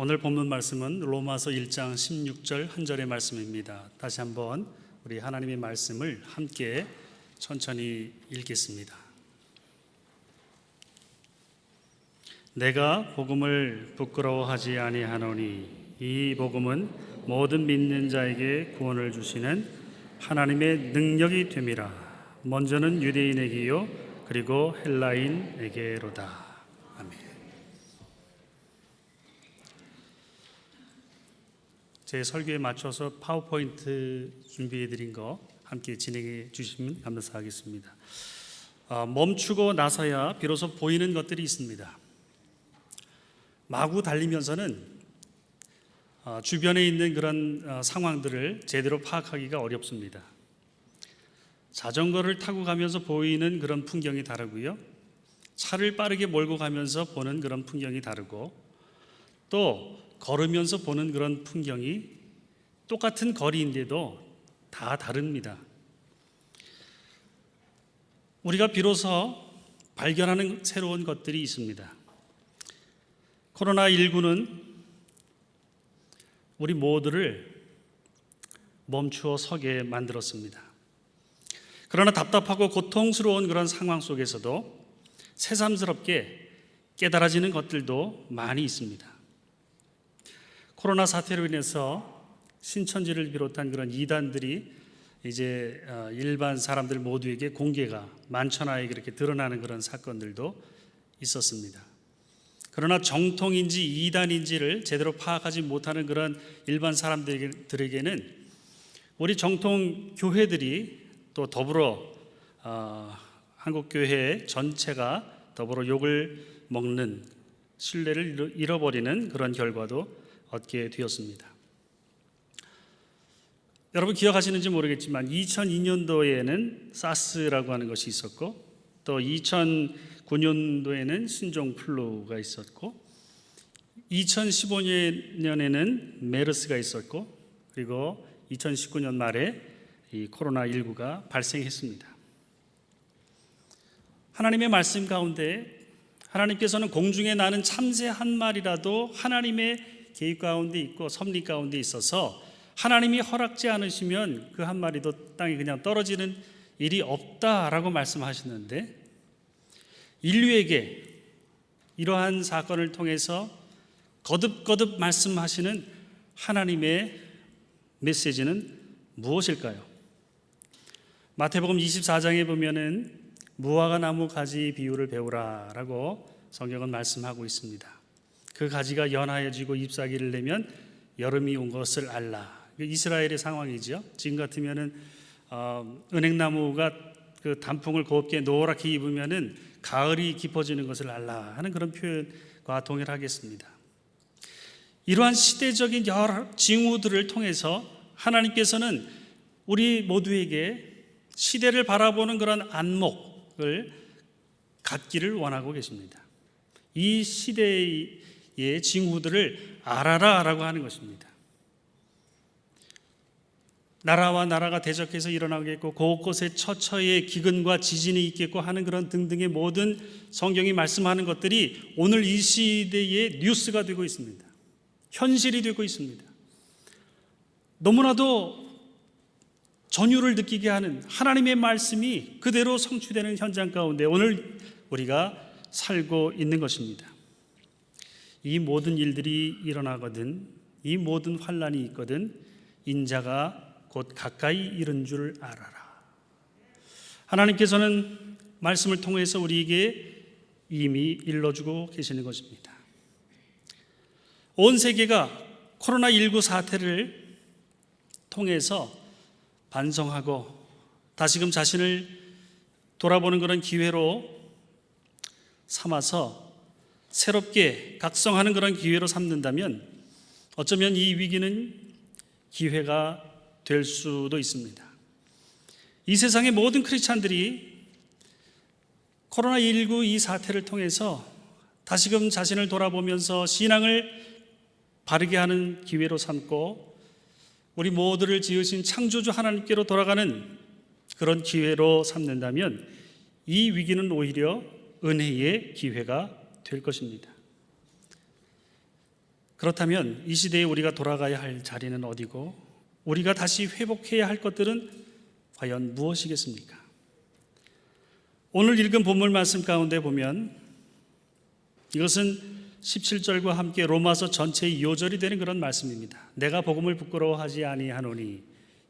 오늘 본문 말씀은 로마서 1장 16절 한 절의 말씀입니다. 다시 한번 우리 하나님의 말씀을 함께 천천히 읽겠습니다. 내가 복음을 부끄러워하지 아니하노니 이 복음은 모든 믿는 자에게 구원을 주시는 하나님의 능력이 됨이라. 먼저는 유대인에게요 그리고 헬라인에게로다. 아멘. 제 설교에 맞춰서 파워포인트 준비해 드린 거 함께 진행해 주시면 감사하겠습니다. 멈추고 나서야 비로소 보이는 것들이 있습니다. 마구 달리면서는 주변에 있는 그런 상황들을 제대로 파악하기가 어렵습니다. 자전거를 타고 가면서 보이는 그런 풍경이 다르고요, 차를 빠르게 몰고 가면서 보는 그런 풍경이 다르고, 또 걸으면서 보는 그런 풍경이 똑같은 거리인데도 다 다릅니다. 우리가 비로소 발견하는 새로운 것들이 있습니다. 코로나19는 우리 모두를 멈추어 서게 만들었습니다. 그러나 답답하고 고통스러운 그런 상황 속에서도 새삼스럽게 깨달아지는 것들도 많이 있습니다. 코로나 사태로 인해서 신천지를 비롯한 그런 이단들이 이제 일반 사람들 모두에게 공개가 만천하에 그렇게 드러나는 그런 사건들도 있었습니다. 그러나 정통인지 이단인지를 제대로 파악하지 못하는 그런 일반 사람들에게는 우리 정통 교회들이 또 더불어 한국교회 전체가 더불어 욕을 먹는, 신뢰를 잃어버리는 그런 결과도 얻게 되었습니다. 여러분 기억하시는지 모르겠지만 2002년도에는 사스라고 하는 것이 있었고, 또 2009년도에는 신종플루가 있었고, 2015년에는 메르스가 있었고, 그리고 2019년 말에 이 코로나19가 발생했습니다. 하나님의 말씀 가운데 하나님께서는 공중에 나는 참새 한 마리라도 하나님의 계획 가운데 있고 섭리 가운데 있어서 하나님이 허락지 않으시면 그 한 마리도 땅에 그냥 떨어지는 일이 없다라고 말씀하시는데, 인류에게 이러한 사건을 통해서 거듭거듭 말씀하시는 하나님의 메시지는 무엇일까요? 마태복음 24장에 보면은 무화과 나무 가지 비유를 배우라 라고 성경은 말씀하고 있습니다. 그 가지가 연하여지고 잎사귀를 내면 여름이 온 것을 알라. 이스라엘의 상황이죠. 지금 같으면은 은행나무가 그 단풍을 곱게 노랗게 입으면은 가을이 깊어지는 것을 알라 하는 그런 표현과 동일하겠습니다. 이러한 시대적인 여러 징후들을 통해서 하나님께서는 우리 모두에게 시대를 바라보는 그런 안목을 갖기를 원하고 계십니다. 이 시대의 징후들을 알아라 라고 하는 것입니다. 나라와 나라가 대적해서 일어나겠고 곳곳에 처처의 기근과 지진이 있겠고 하는 그런 등등의 모든 성경이 말씀하는 것들이 오늘 이 시대의 뉴스가 되고 있습니다. 현실이 되고 있습니다. 너무나도 전율을 느끼게 하는 하나님의 말씀이 그대로 성취되는 현장 가운데 오늘 우리가 살고 있는 것입니다. 이 모든 일들이 일어나거든, 이 모든 환난이 있거든 인자가 곧 가까이 이른 줄 알아라. 하나님께서는 말씀을 통해서 우리에게 이미 일러주고 계시는 것입니다. 온 세계가 코로나19 사태를 통해서 반성하고 다시금 자신을 돌아보는 그런 기회로 삼아서 새롭게 각성하는 그런 기회로 삼는다면 어쩌면 이 위기는 기회가 될 수도 있습니다. 이 세상의 모든 크리스찬들이 코로나19 이 사태를 통해서 다시금 자신을 돌아보면서 신앙을 바르게 하는 기회로 삼고 우리 모두를 지으신 창조주 하나님께로 돌아가는 그런 기회로 삼는다면 이 위기는 오히려 은혜의 기회가 될 것입니다. 그렇다면 이 시대에 우리가 돌아가야 할 자리는 어디고 우리가 다시 회복해야 할 것들은 과연 무엇이겠습니까? 오늘 읽은 본문 말씀 가운데 보면 이것은 17절과 함께 로마서 전체의 요절이 되는 그런 말씀입니다. 내가 복음을 부끄러워하지 아니하노니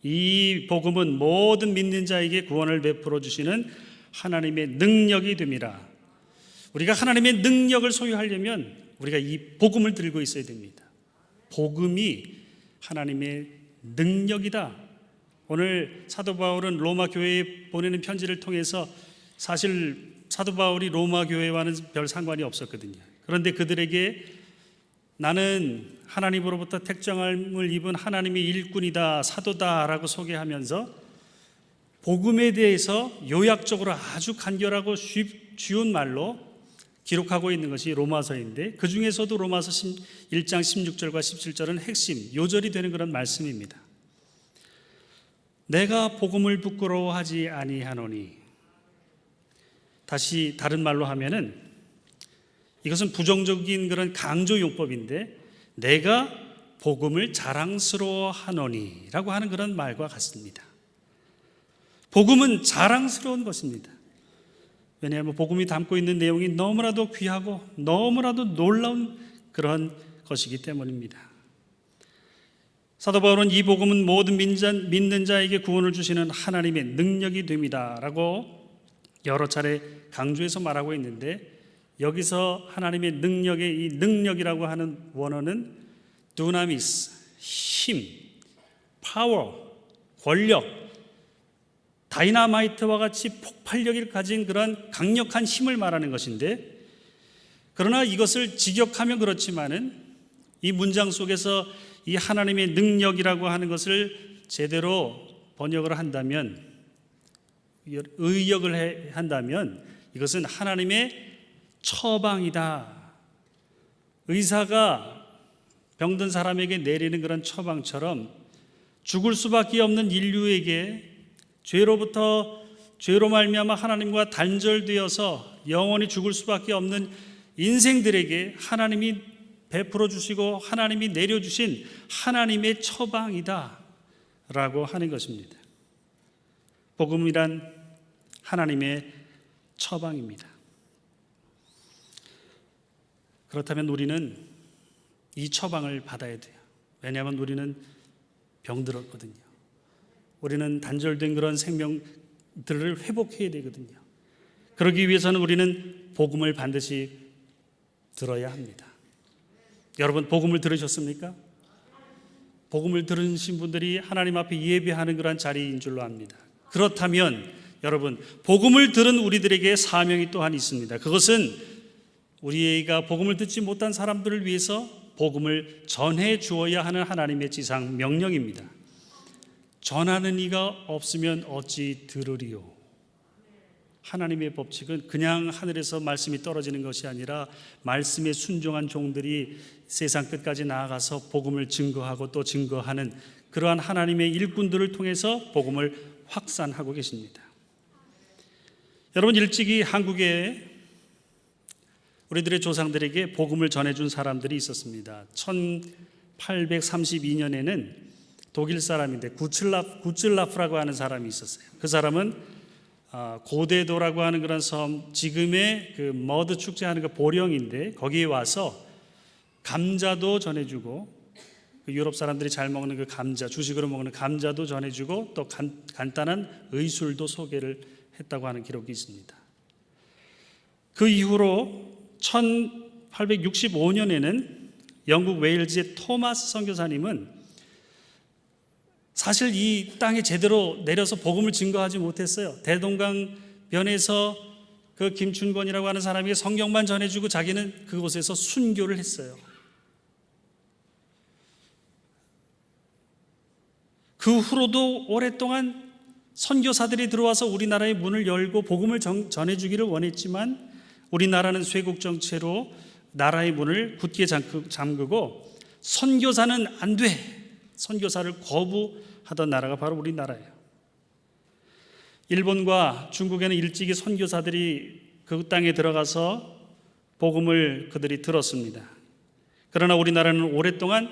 이 복음은 모든 믿는 자에게 구원을 베풀어 주시는 하나님의 능력이 됨이라. 우리가 하나님의 능력을 소유하려면 우리가 이 복음을 들고 있어야 됩니다. 복음이 하나님의 능력이다. 오늘 사도 바울은 로마 교회에 보내는 편지를 통해서 사실 사도 바울이 로마 교회와는 별 상관이 없었거든요. 그런데 그들에게 나는 하나님으로부터 택정함을 입은 하나님의 일꾼이다, 사도다라고 소개하면서 복음에 대해서 요약적으로 아주 간결하고 쉬운 말로 기록하고 있는 것이 로마서인데, 그 중에서도 로마서 1장 16절과 17절은 핵심 요절이 되는 그런 말씀입니다. 내가 복음을 부끄러워하지 아니하노니, 다시 다른 말로 하면은 이것은 부정적인 그런 강조용법인데, 내가 복음을 자랑스러워하노니 라고 하는 그런 말과 같습니다. 복음은 자랑스러운 것입니다. 왜냐하면 복음이 담고 있는 내용이 너무나도 귀하고 너무나도 놀라운 그런 것이기 때문입니다. 사도 바울은 이 복음은 모든 믿는 자에게 구원을 주시는 하나님의 능력이 됩니다 라고 여러 차례 강조해서 말하고 있는데, 여기서 하나님의 능력의 이 능력이라고 하는 원어는 두나미스, 힘, 파워, 권력, 다이나마이트와 같이 폭발력을 가진 그런 강력한 힘을 말하는 것인데, 그러나 이것을 직역하면 그렇지만은 이 문장 속에서 이 하나님의 능력이라고 하는 것을 제대로 번역을 한다면, 의역을 한다면 이것은 하나님의 처방이다. 의사가 병든 사람에게 내리는 그런 처방처럼 죽을 수밖에 없는 인류에게 죄로 말미암아 하나님과 단절되어서 영원히 죽을 수밖에 없는 인생들에게 하나님이 베풀어 주시고 하나님이 내려주신 하나님의 처방이다 라고 하는 것입니다. 복음이란 하나님의 처방입니다. 그렇다면 우리는 이 처방을 받아야 돼요. 왜냐하면 우리는 병들었거든요. 우리는 단절된 그런 생명들을 회복해야 되거든요. 그러기 위해서는 우리는 복음을 반드시 들어야 합니다. 여러분, 복음을 들으셨습니까? 복음을 들으신 분들이 하나님 앞에 예배하는 그런 자리인 줄로 압니다. 그렇다면 여러분, 복음을 들은 우리들에게 사명이 또한 있습니다. 그것은 우리가 복음을 듣지 못한 사람들을 위해서 복음을 전해 주어야 하는 하나님의 지상 명령입니다. 전하는 이가 없으면 어찌 들으리요. 하나님의 법칙은 그냥 하늘에서 말씀이 떨어지는 것이 아니라 말씀에 순종한 종들이 세상 끝까지 나아가서 복음을 증거하고 또 증거하는 그러한 하나님의 일꾼들을 통해서 복음을 확산하고 계십니다. 여러분, 일찍이 한국에 우리들의 조상들에게 복음을 전해준 사람들이 있었습니다. 1832년에는 독일 사람인데 구츠라프라고 하는 사람이 있었어요. 그 사람은 고대도라고 하는 그런 섬, 지금의 그 머드 축제하는 그 보령인데 거기에 와서 감자도 전해주고, 그 유럽 사람들이 잘 먹는 그 감자, 주식으로 먹는 감자도 전해주고, 또 간단한 의술도 소개를 했다고 하는 기록이 있습니다. 그 이후로 1865년에는 영국 웨일즈의 토마스 선교사님은 사실 이 땅에 제대로 내려서 복음을 증거하지 못했어요. 대동강변에서 그 김춘권이라고 하는 사람에게 성경만 전해주고 자기는 그곳에서 순교를 했어요. 그 후로도 오랫동안 선교사들이 들어와서 우리나라의 문을 열고 복음을 전해주기를 원했지만 우리나라는 쇄국 정체로 나라의 문을 굳게 잠그고 선교사는 안 돼, 선교사를 거부하던 나라가 바로 우리나라예요. 일본과 중국에는 일찍이 선교사들이 그 땅에 들어가서 복음을 그들이 들었습니다. 그러나 우리나라는 오랫동안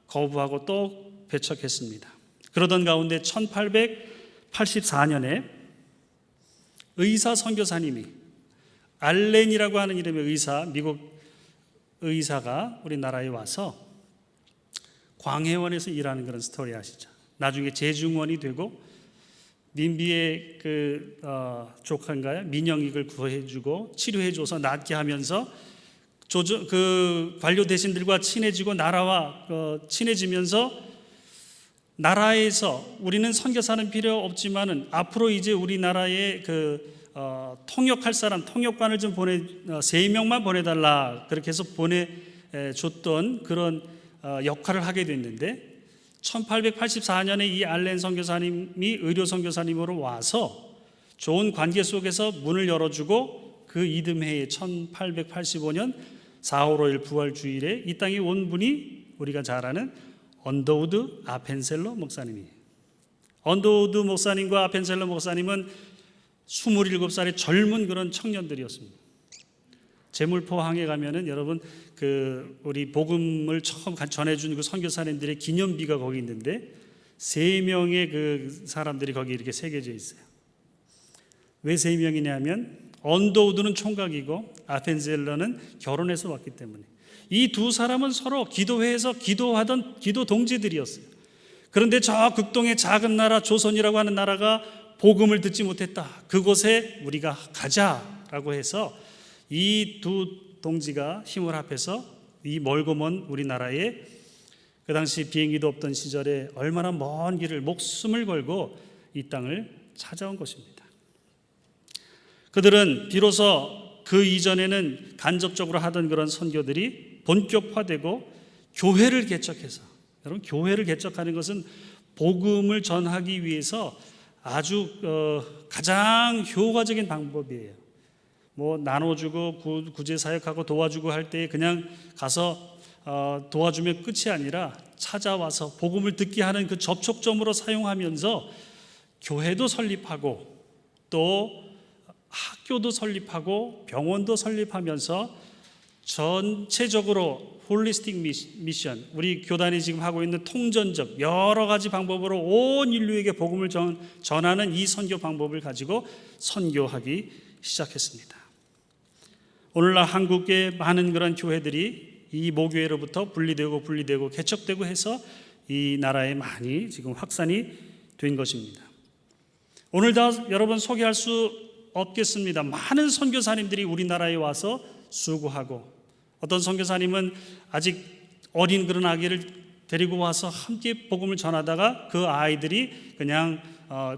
거부하고 또 배척했습니다. 그러던 가운데 1884년에 의사 선교사님이, 알렌이라고 하는 이름의 의사, 미국 의사가 우리나라에 와서 광해원에서 일하는 그런 스토리 아시죠? 나중에 재중원이 되고 민비의 조카인가요? 민영익을 구해주고 치료해줘서 낫게 하면서 관료 대신들과 친해지고 나라와 친해지면서 나라에서 우리는 선교사는 필요 없지만은 앞으로 이제 우리나라에 통역할 사람, 통역관을 좀 3명만 보내달라, 그렇게 해서 보내줬던 그런 역할을 하게 됐는데, 1884년에 이 알렌 선교사님이 의료 선교사님으로 와서 좋은 관계 속에서 문을 열어주고 그 이듬해에 1885년 4월 5일 부활주일에 이 땅에 온 분이 우리가 잘 아는 언더우드 아펜셀러 목사님이에요. 언더우드 목사님과 아펜셀러 목사님은 27살의 젊은 그런 청년들이었습니다. 제물포항에 가면은 여러분 우리 복음을 처음 전해준 그 선교사님들의 기념비가 거기 있는데 3명의 그 사람들이 거기 이렇게 새겨져 있어요. 왜 3명이냐면 언더우드는 총각이고 아펜셀러는 결혼해서 왔기 때문에 이 두 사람은 서로 기도회에서 기도하던 기도 동지들이었어요. 그런데 저 극동의 작은 나라 조선이라고 하는 나라가 복음을 듣지 못했다. 그곳에 우리가 가자라고 해서 이 두 동지가 힘을 합해서 이 멀고 먼 우리나라에, 그 당시 비행기도 없던 시절에 얼마나 먼 길을 목숨을 걸고 이 땅을 찾아온 것입니다. 그들은 비로소 그 이전에는 간접적으로 하던 그런 선교들이 본격화되고 교회를 개척해서, 여러분 교회를 개척하는 것은 복음을 전하기 위해서 아주 가장 효과적인 방법이에요. 나눠주고 구제사역하고 도와주고 할 때 그냥 가서 도와주면 끝이 아니라 찾아와서 복음을 듣게 하는 그 접촉점으로 사용하면서 교회도 설립하고 또 학교도 설립하고 병원도 설립하면서 전체적으로 홀리스틱 미션, 우리 교단이 지금 하고 있는 통전적 여러 가지 방법으로 온 인류에게 복음을 전하는 이 선교 방법을 가지고 선교하기 시작했습니다. 오늘날 한국의 많은 그런 교회들이 이 모교회로부터 분리되고 개척되고 해서 이 나라에 많이 지금 확산이 된 것입니다. 오늘 다 여러분 소개할 수 없겠습니다. 많은 선교사님들이 우리나라에 와서 수고하고, 어떤 선교사님은 아직 어린 그런 아기를 데리고 와서 함께 복음을 전하다가 그 아이들이 그냥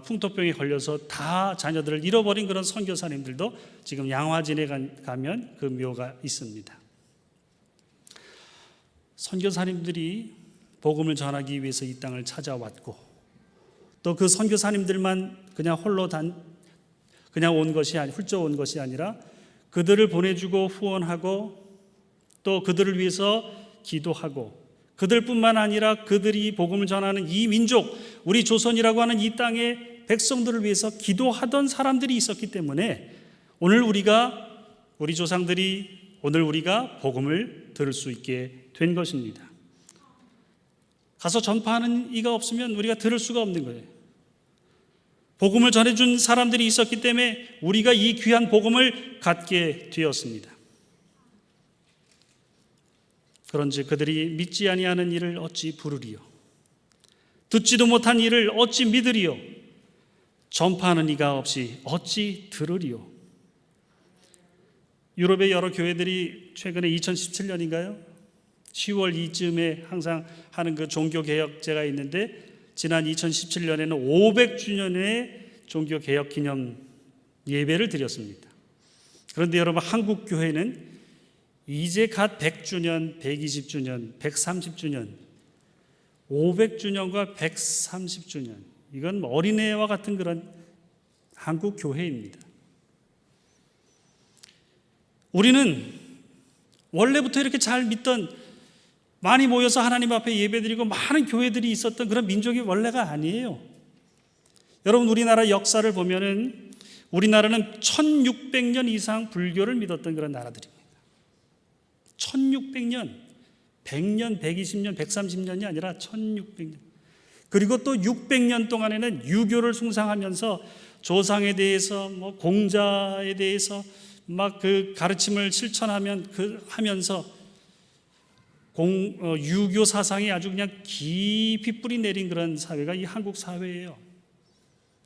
풍토병에 걸려서 다 자녀들을 잃어버린 그런 선교사님들도 지금 양화진에 가면 그 묘가 있습니다. 선교사님들이 복음을 전하기 위해서 이 땅을 찾아왔고, 또 그 선교사님들만 그냥 그냥 훌쩍 온 것이 아니라 그들을 보내주고 후원하고 또 그들을 위해서 기도하고, 그들뿐만 아니라 그들이 복음을 전하는 이 민족, 우리 조선이라고 하는 이 땅의 백성들을 위해서 기도하던 사람들이 있었기 때문에 우리 조상들이 오늘 우리가 복음을 들을 수 있게 된 것입니다. 가서 전파하는 이가 없으면 우리가 들을 수가 없는 거예요. 복음을 전해준 사람들이 있었기 때문에 우리가 이 귀한 복음을 갖게 되었습니다. 그런즉 그들이 믿지 아니하는 일을 어찌 부르리요? 듣지도 못한 일을 어찌 믿으리요? 전파하는 이가 없이 어찌 들으리요? 유럽의 여러 교회들이 최근에 2017년인가요? 10월 이쯤에 항상 하는 그 종교개혁제가 있는데, 지난 2017년에는 500주년의 종교개혁 기념 예배를 드렸습니다. 그런데 여러분, 한국 교회는 이제 갓 100주년, 120주년, 130주년, 500주년과 130주년, 이건 어린애와 같은 그런 한국 교회입니다. 우리는 원래부터 이렇게 잘 믿던, 많이 모여서 하나님 앞에 예배드리고 많은 교회들이 있었던 그런 민족이 원래가 아니에요. 여러분, 우리나라 역사를 보면은 우리나라는 1600년 이상 불교를 믿었던 그런 나라들입니다. 1600년, 100년, 120년, 130년이 아니라 1600년. 그리고 또 600년 동안에는 유교를 숭상하면서 조상에 대해서 공자에 대해서 막 그 가르침을 하면서 유교 사상이 아주 그냥 깊이 뿌리 내린 그런 사회가 이 한국 사회예요.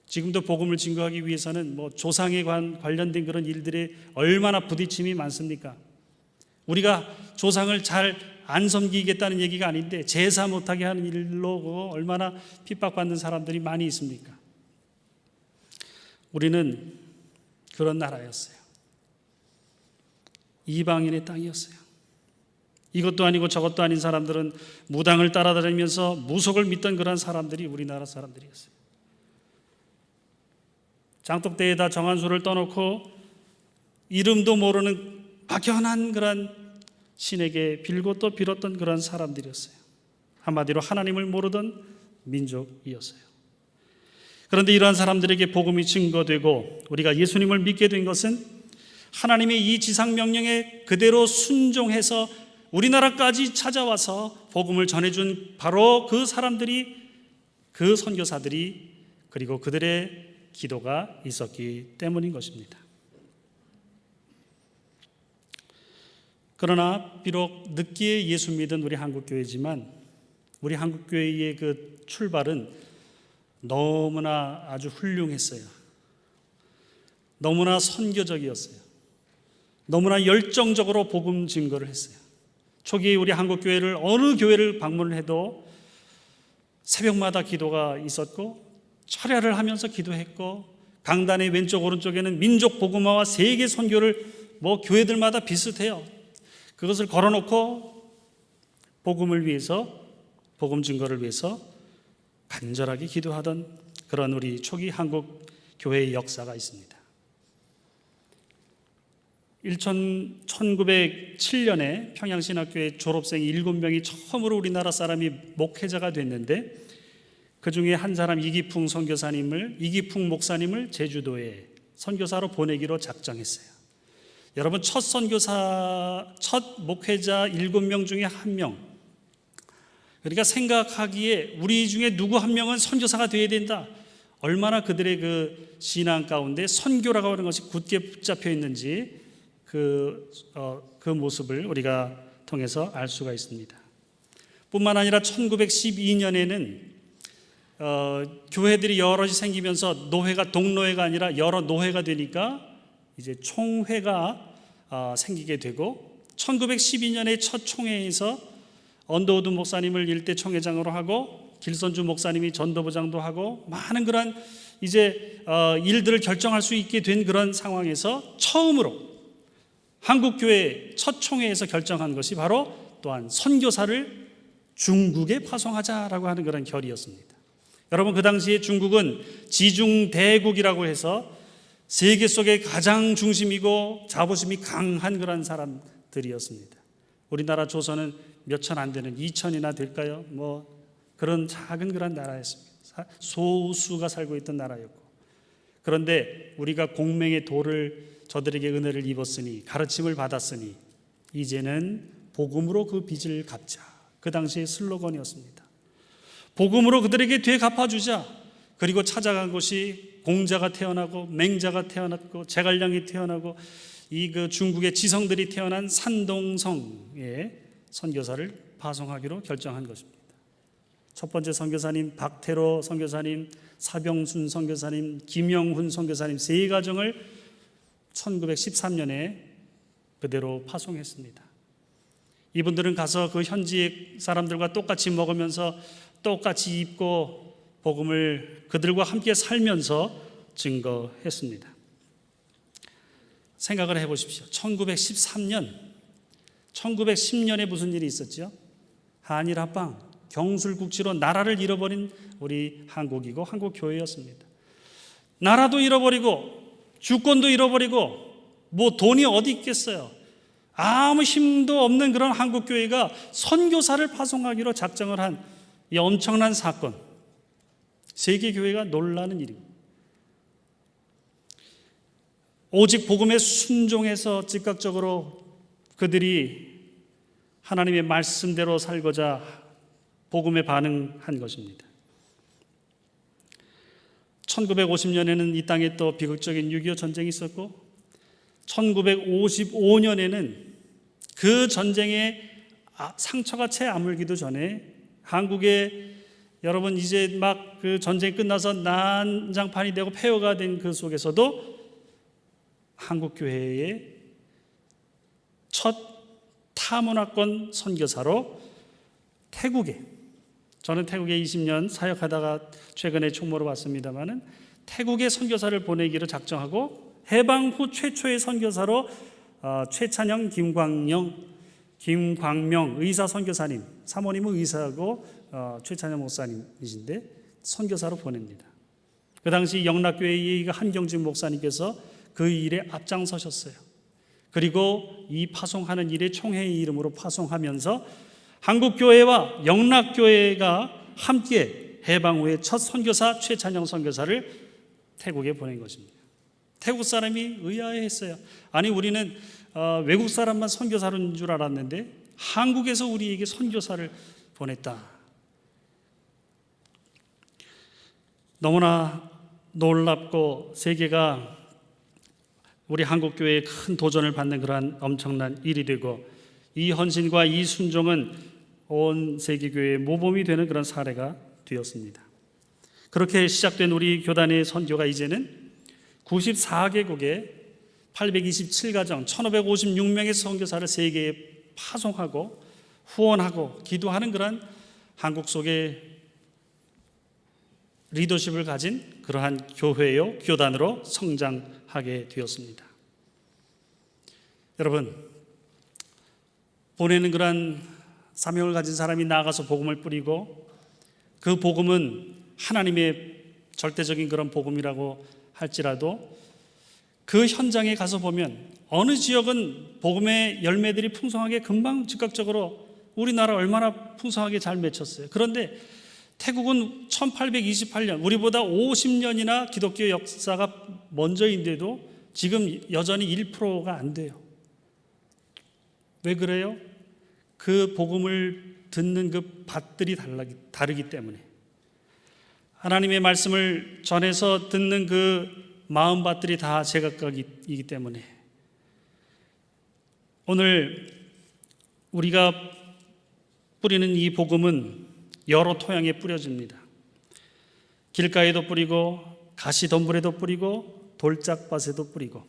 지금도 복음을 증거하기 위해서는 조상에 관련된 그런 일들에 얼마나 부딪힘이 많습니까? 우리가 조상을 잘 안 섬기겠다는 얘기가 아닌데 제사 못하게 하는 일로 얼마나 핍박받는 사람들이 많이 있습니까? 우리는 그런 나라였어요. 이방인의 땅이었어요. 이것도 아니고 저것도 아닌 사람들은 무당을 따라다니면서 무속을 믿던 그런 사람들이 우리나라 사람들이었어요. 장독대에다 정한수를 떠놓고 이름도 모르는 막연한 그런 신에게 빌고 또 빌었던 그런 사람들이었어요. 한마디로 하나님을 모르던 민족이었어요. 그런데 이러한 사람들에게 복음이 증거되고 우리가 예수님을 믿게 된 것은 하나님의 이 지상명령에 그대로 순종해서 우리나라까지 찾아와서 복음을 전해준 바로 그 사람들이, 그 선교사들이, 그리고 그들의 기도가 있었기 때문인 것입니다. 그러나 비록 늦게 예수 믿은 우리 한국교회지만 우리 한국교회의 그 출발은 너무나 아주 훌륭했어요. 너무나 선교적이었어요. 너무나 열정적으로 복음 증거를 했어요. 초기에 우리 한국교회를 어느 교회를 방문을 해도 새벽마다 기도가 있었고 철야를 하면서 기도했고 강단의 왼쪽 오른쪽에는 민족 복음화와 세계 선교를 교회들마다 비슷해요. 그것을 걸어놓고 복음을 위해서, 복음 증거를 위해서 간절하게 기도하던 그런 우리 초기 한국 교회의 역사가 있습니다. 1907년에 평양신학교의 졸업생 7명이 처음으로 우리나라 사람이 목회자가 됐는데 그 중에 한 사람 이기풍 목사님을 제주도에 선교사로 보내기로 작정했어요. 여러분, 첫 목회자 7명 중에 한 명. 그러니까 생각하기에 우리 중에 누구 한 명은 선교사가 되어야 된다. 얼마나 그들의 그 신앙 가운데 선교라고 하는 것이 굳게 붙잡혀 있는지 그 모습을 우리가 통해서 알 수가 있습니다. 뿐만 아니라 1912년에는 교회들이 여럿이 생기면서 노회가 동노회가 아니라 여러 노회가 되니까 이제 총회가 생기게 되고 1912년에 첫 총회에서 언더우드 목사님을 일대 총회장으로 하고 길선주 목사님이 전도부장도 하고 많은 그런 이제 일들을 결정할 수 있게 된 그런 상황에서 처음으로 한국교회 첫 총회에서 결정한 것이 바로 또한 선교사를 중국에 파송하자라고 하는 그런 결의였습니다. 여러분, 그 당시에 중국은 지중대국이라고 해서 세계 속에 가장 중심이고 자부심이 강한 그런 사람들이었습니다. 우리나라 조선은 몇 천 안 되는 2천이나 될까요? 그런 작은 그런 나라였습니다. 소수가 살고 있던 나라였고, 그런데 우리가 공명의 도를 저들에게 은혜를 입었으니 가르침을 받았으니 이제는 복음으로 그 빚을 갚자. 그 당시의 슬로건이었습니다. 복음으로 그들에게 되갚아주자. 그리고 찾아간 곳이 공자가 태어나고 맹자가 태어났고 제갈량이 태어나고 그 중국의 지성들이 태어난 산동성에 선교사를 파송하기로 결정한 것입니다. 첫 번째 선교사님 박태로 선교사님, 사병순 선교사님, 김영훈 선교사님 세 가정을 1913년에 그대로 파송했습니다. 이분들은 가서 그 현지 사람들과 똑같이 먹으면서 똑같이 입고 복음을 그들과 함께 살면서 증거했습니다. 생각을 해보십시오. 1910년에 무슨 일이 있었죠? 한일 합방, 경술국지로 나라를 잃어버린 우리 한국이고 한국교회였습니다. 나라도 잃어버리고 주권도 잃어버리고 돈이 어디 있겠어요? 아무 힘도 없는 그런 한국교회가 선교사를 파송하기로 작정을 한 이 엄청난 사건, 세계교회가 놀라는 일입니다. 오직 복음에 순종해서 즉각적으로 그들이 하나님의 말씀대로 살고자 복음에 반응한 것입니다. 1950년에는 이 땅에 또 비극적인 6.25 전쟁이 있었고 1955년에는 그 전쟁의 상처가 채 아물기도 전에 한국에 여러분 이제 막 그 전쟁이 끝나서 난장판이 되고 폐허가 된 그 속에서도 한국교회의 첫 타문화권 선교사로 태국에, 저는 태국에 20년 사역하다가 최근에 총무로 왔습니다마는 태국에 선교사를 보내기로 작정하고 해방 후 최초의 선교사로 최찬영, 김광명 의사 선교사님, 사모님은 의사고 최찬영 목사님이신데 선교사로 보냅니다. 그 당시 영락교회의 한경진 목사님께서 그 일에 앞장서셨어요. 그리고 이 파송하는 일에 총회의 이름으로 파송하면서 한국교회와 영락교회가 함께 해방 후에 첫 선교사 최찬영 선교사를 태국에 보낸 것입니다. 태국 사람이 의아해했어요. 아니 우리는 외국 사람만 선교사인 줄 알았는데 한국에서 우리에게 선교사를 보냈다. 너무나 놀랍고 세계가 우리 한국교회에 큰 도전을 받는 그러한 엄청난 일이 되고 이 헌신과 이 순종은 온 세계교회의 모범이 되는 그런 사례가 되었습니다. 그렇게 시작된 우리 교단의 선교가 이제는 94개국에 827가정 1556명의 선교사를 세계에 파송하고 후원하고 기도하는 그런 한국 속의 리더십을 가진 그러한 교회요 교단으로 성장하게 되었습니다. 여러분, 보내는 그러한 사명을 가진 사람이 나아가서 복음을 뿌리고 그 복음은 하나님의 절대적인 그런 복음이라고 할지라도 그 현장에 가서 보면 어느 지역은 복음의 열매들이 풍성하게 금방 즉각적으로 우리나라 얼마나 풍성하게 잘 맺혔어요. 그런데 태국은 1828년, 우리보다 50년이나 기독교 역사가 먼저인데도 지금 여전히 1%가 안 돼요. 왜 그래요? 그 복음을 듣는 그 밭들이 다르기 때문에, 하나님의 말씀을 전해서 듣는 그 마음밭들이 다 제각각이기 때문에 오늘 우리가 뿌리는 이 복음은 여러 토양에 뿌려집니다. 길가에도 뿌리고 가시덤불에도 뿌리고 돌짝밭에도 뿌리고,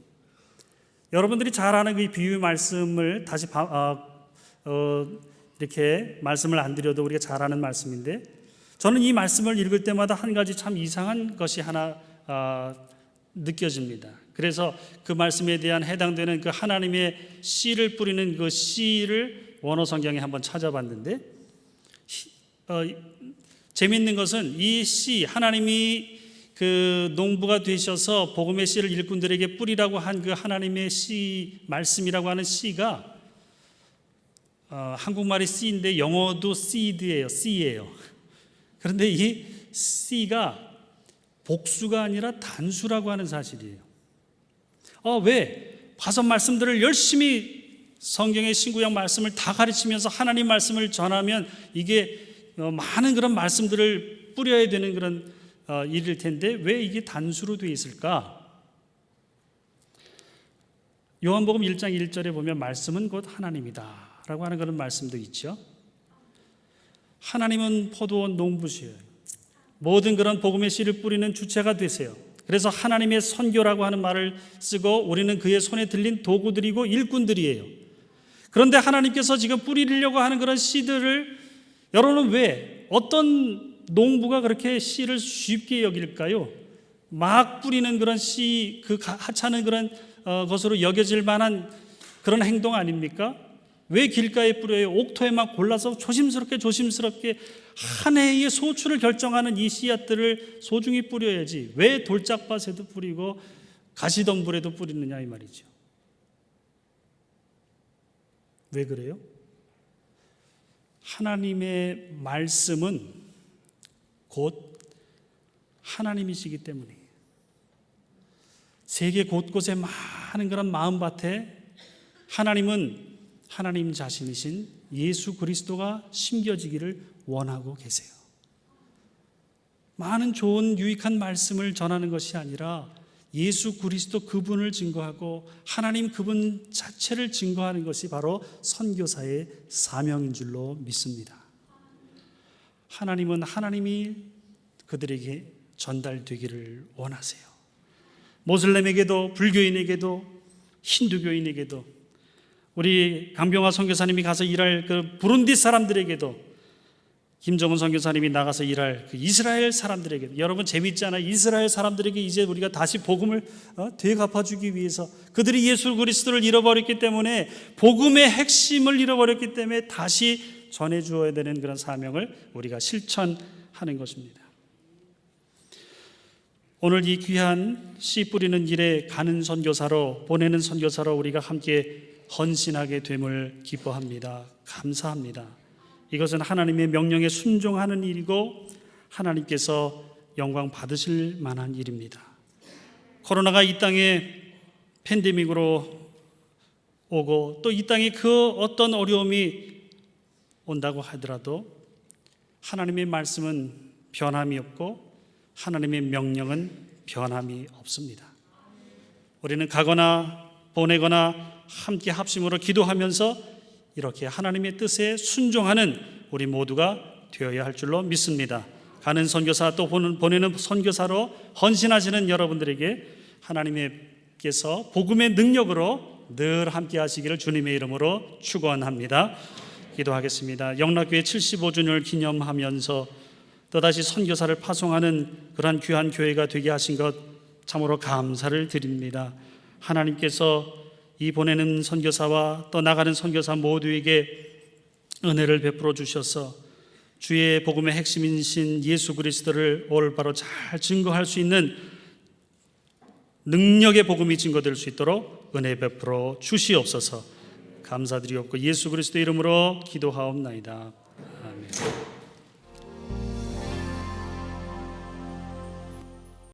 여러분들이 잘 아는 그 비유 말씀을 다시 이렇게 말씀을 안 드려도 우리가 잘 아는 말씀인데, 저는 이 말씀을 읽을 때마다 한 가지 참 이상한 것이 하나 느껴집니다. 그래서 그 말씀에 대한 해당되는 그 하나님의 씨를 뿌리는 그 씨를 원어 성경에 한번 찾아봤는데, 재미있는 것은 이 씨, 하나님이 그 농부가 되셔서 복음의 씨를 일꾼들에게 뿌리라고 한 그 하나님의 씨, 말씀이라고 하는 씨가 한국말이 씨인데 영어도 seed예요. 씨예요. 그런데 이 씨가 복수가 아니라 단수라고 하는 사실이에요. 왜? 봐서 말씀들을 열심히 성경의 신구약 말씀을 다 가르치면서 하나님 말씀을 전하면 이게 많은 그런 말씀들을 뿌려야 되는 그런 일일 텐데 왜 이게 단수로 되어 있을까? 요한복음 1장 1절에 보면 말씀은 곧 하나님이다 라고 하는 그런 말씀도 있죠. 하나님은 포도원 농부시에요. 모든 그런 복음의 씨를 뿌리는 주체가 되세요. 그래서 하나님의 선교라고 하는 말을 쓰고 우리는 그의 손에 들린 도구들이고 일꾼들이에요. 그런데 하나님께서 지금 뿌리려고 하는 그런 씨들을 여러분은 왜 어떤 농부가 그렇게 씨를 쉽게 여길까요? 막 뿌리는 그런 씨, 그 하찮은 그런 것으로 여겨질 만한 그런 행동 아닙니까? 왜 길가에 뿌려요? 옥토에 막 골라서 조심스럽게 한 해의 소출을 결정하는 이 씨앗들을 소중히 뿌려야지 왜 돌짝밭에도 뿌리고 가시덤불에도 뿌리느냐 이 말이죠. 왜 그래요? 하나님의 말씀은 곧 하나님이시기 때문이에요. 세계 곳곳에 많은 그런 마음밭에 하나님은 하나님 자신이신 예수 그리스도가 심겨지기를 원하고 계세요. 많은 좋은 유익한 말씀을 전하는 것이 아니라 예수 그리스도 그분을 증거하고 하나님 그분 자체를 증거하는 것이 바로 선교사의 사명인 줄로 믿습니다. 하나님은 하나님이 그들에게 전달되기를 원하세요. 모슬렘에게도 불교인에게도 힌두교인에게도 우리 강병화 선교사님이 가서 일할 그 부룬디 사람들에게도 김정은 선교사님이 나가서 일할 그 이스라엘 사람들에게도 여러분 재미있잖아요. 이스라엘 사람들에게 이제 우리가 다시 복음을 되갚아주기 위해서 그들이 예수 그리스도를 잃어버렸기 때문에 복음의 핵심을 잃어버렸기 때문에 다시 전해주어야 되는 그런 사명을 우리가 실천하는 것입니다. 오늘 이 귀한 씨 뿌리는 일에 가는 선교사로 보내는 선교사로 우리가 함께 헌신하게 됨을 기뻐합니다. 감사합니다. 이것은 하나님의 명령에 순종하는 일이고 하나님께서 영광 받으실 만한 일입니다. 코로나가 이 땅에 팬데믹으로 오고 또 이 땅에 그 어떤 어려움이 온다고 하더라도 하나님의 말씀은 변함이 없고 하나님의 명령은 변함이 없습니다. 우리는 가거나 보내거나 함께 합심으로 기도하면서 이렇게 하나님의 뜻에 순종하는 우리 모두가 되어야 할 줄로 믿습니다. 가는 선교사 또 보내는 선교사로 헌신하시는 여러분들에게 하나님께서 복음의 능력으로 늘 함께 하시기를 주님의 이름으로 축원합니다. 기도하겠습니다. 영락교회 75주년을 기념하면서 또다시 선교사를 파송하는 그러한 귀한 교회가 되게 하신 것 참으로 감사를 드립니다. 하나님께서 이 보내는 선교사와 또 나가는 선교사 모두에게 은혜를 베풀어 주셔서 주의 복음의 핵심이신 예수 그리스도를 올바로 잘 증거할 수 있는 능력의 복음이 증거될 수 있도록 은혜 베풀어 주시옵소서. 감사드리옵고 예수 그리스도 이름으로 기도하옵나이다. 아멘.